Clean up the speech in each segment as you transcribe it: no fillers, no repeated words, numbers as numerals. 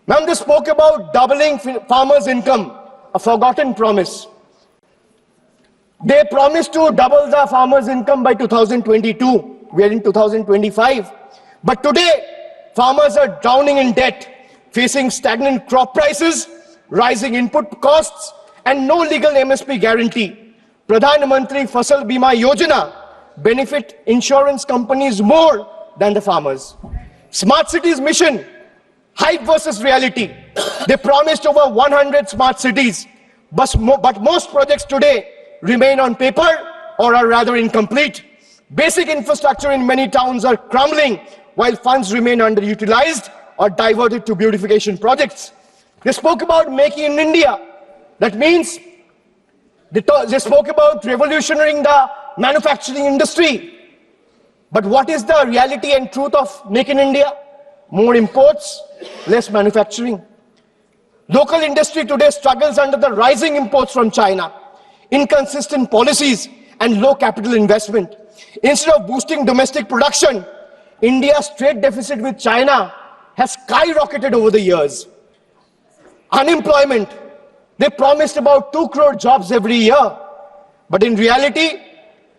Ma'am, they spoke about doubling farmers' income, a forgotten promise. They promised to double the farmers' income by 2022. We are in 2025. But today, farmers are drowning in debt, facing stagnant crop prices, rising input costs, and no legal MSP guarantee. Pradhan Mantri Fasal Bima Yojana benefit insurance companies more than the farmers. Smart Cities Mission, hype versus reality. They promised over 100 smart cities, but most projects today remain on paper or are rather incomplete. Basic infrastructure in many towns are crumbling while funds remain underutilized or diverted to beautification projects. They spoke about making in India. That means they spoke about revolutionizing the manufacturing industry. But what is the reality and truth of Make in India? More imports, less manufacturing. Local industry today struggles under the rising imports from China, inconsistent policies, and low capital investment. Instead of boosting domestic production, India's trade deficit with China has skyrocketed over the years. Unemployment, they promised about 2 crore jobs every year, but in reality,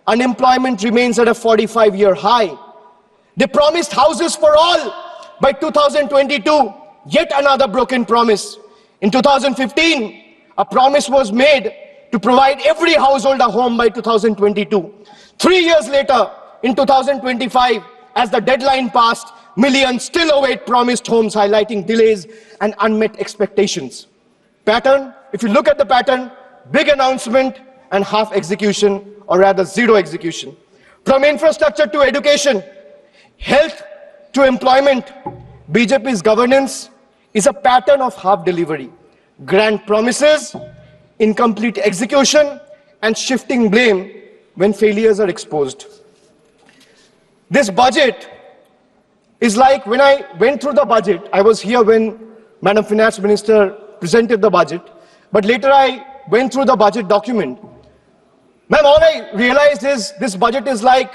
unemployment remains at a 45-year high. They promised houses for all by 2022, yet another broken promise. In 2015, a promise was made to provide every household a home by 2022. 3 years later, in 2025, as the deadline passed, millions still await promised homes, highlighting delays and unmet expectations. Pattern, if you look at the pattern, big announcement and half execution, or rather zero execution. From infrastructure to education, health to employment, BJP's governance is a pattern of half delivery. Grand promises, incomplete execution, and shifting blame when failures are exposed. This budget is like when I went through the budget, I was here when Madam Finance Minister presented the budget, but later I went through the budget document. Ma'am, all I realized is this budget is like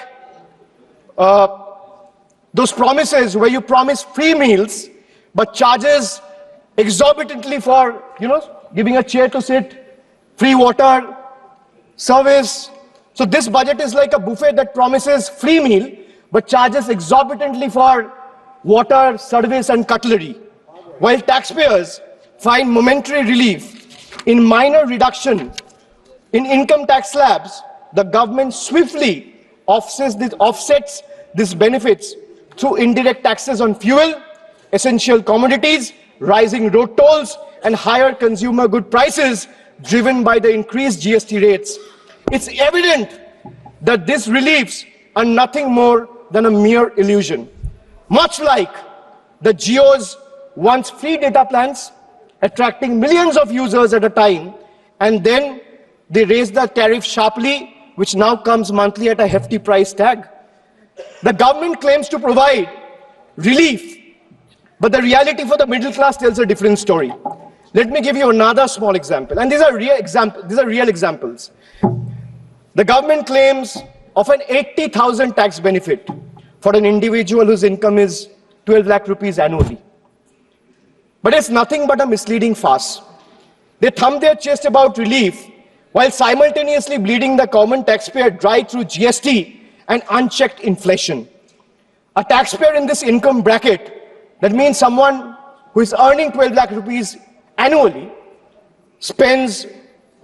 those promises where you promise free meals, but charges exorbitantly for, giving a chair to sit, free water, service. So this budget is like a buffet that promises free meal, but charges exorbitantly for water, service, and cutlery. While taxpayers find momentary relief in minor reduction in income tax slabs, the government swiftly offsets these benefits through indirect taxes on fuel, essential commodities, rising road tolls, and higher consumer good prices driven by the increased GST rates. It's evident that these reliefs are nothing more than a mere illusion. Much like the Jio's once free data plans, attracting millions of users at a time, and then they raised the tariff sharply, which now comes monthly at a hefty price tag. The government claims to provide relief, but the reality for the middle class tells a different story. Let me give you another small example, and these are real examples. The government claims of an 80,000 tax benefit for an individual whose income is 12 lakh rupees annually. But it's nothing but a misleading farce. They thumb their chest about relief while simultaneously bleeding the common taxpayer dry through GST and unchecked inflation. A taxpayer in this income bracket, that means someone who is earning 12 lakh rupees annually, spends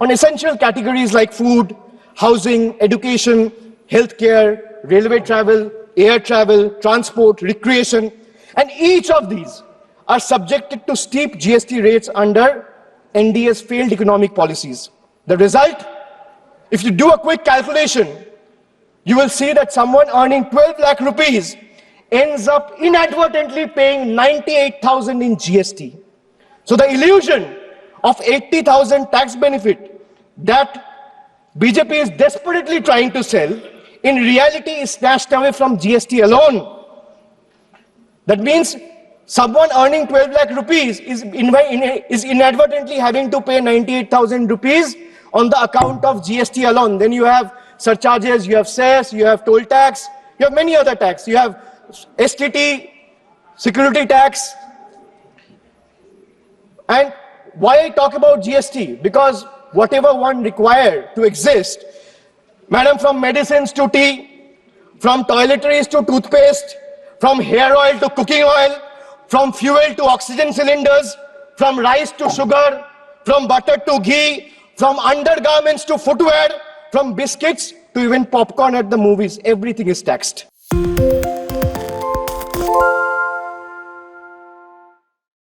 on essential categories like food, housing, education, healthcare, railway travel, air travel, transport, recreation, and each of these are subjected to steep GST rates under NDA's failed economic policies. The result, if you do a quick calculation, you will see that someone earning 12 lakh rupees ends up inadvertently paying 98,000 in GST. So the illusion of 80,000 tax benefit that BJP is desperately trying to sell, in reality is snatched away from GST alone. That means someone earning 12 lakh rupees is inadvertently having to pay 98,000 rupees on the account of GST alone. Then you have surcharges, you have cess, you have toll tax, you have many other tax, you have STT, security tax. And why I talk about GST? Because whatever one required to exist, madam, from medicines to tea, from toiletries to toothpaste, from hair oil to cooking oil, from fuel to oxygen cylinders, from rice to sugar, from butter to ghee, from undergarments to footwear, from biscuits to even popcorn at the movies, everything is taxed.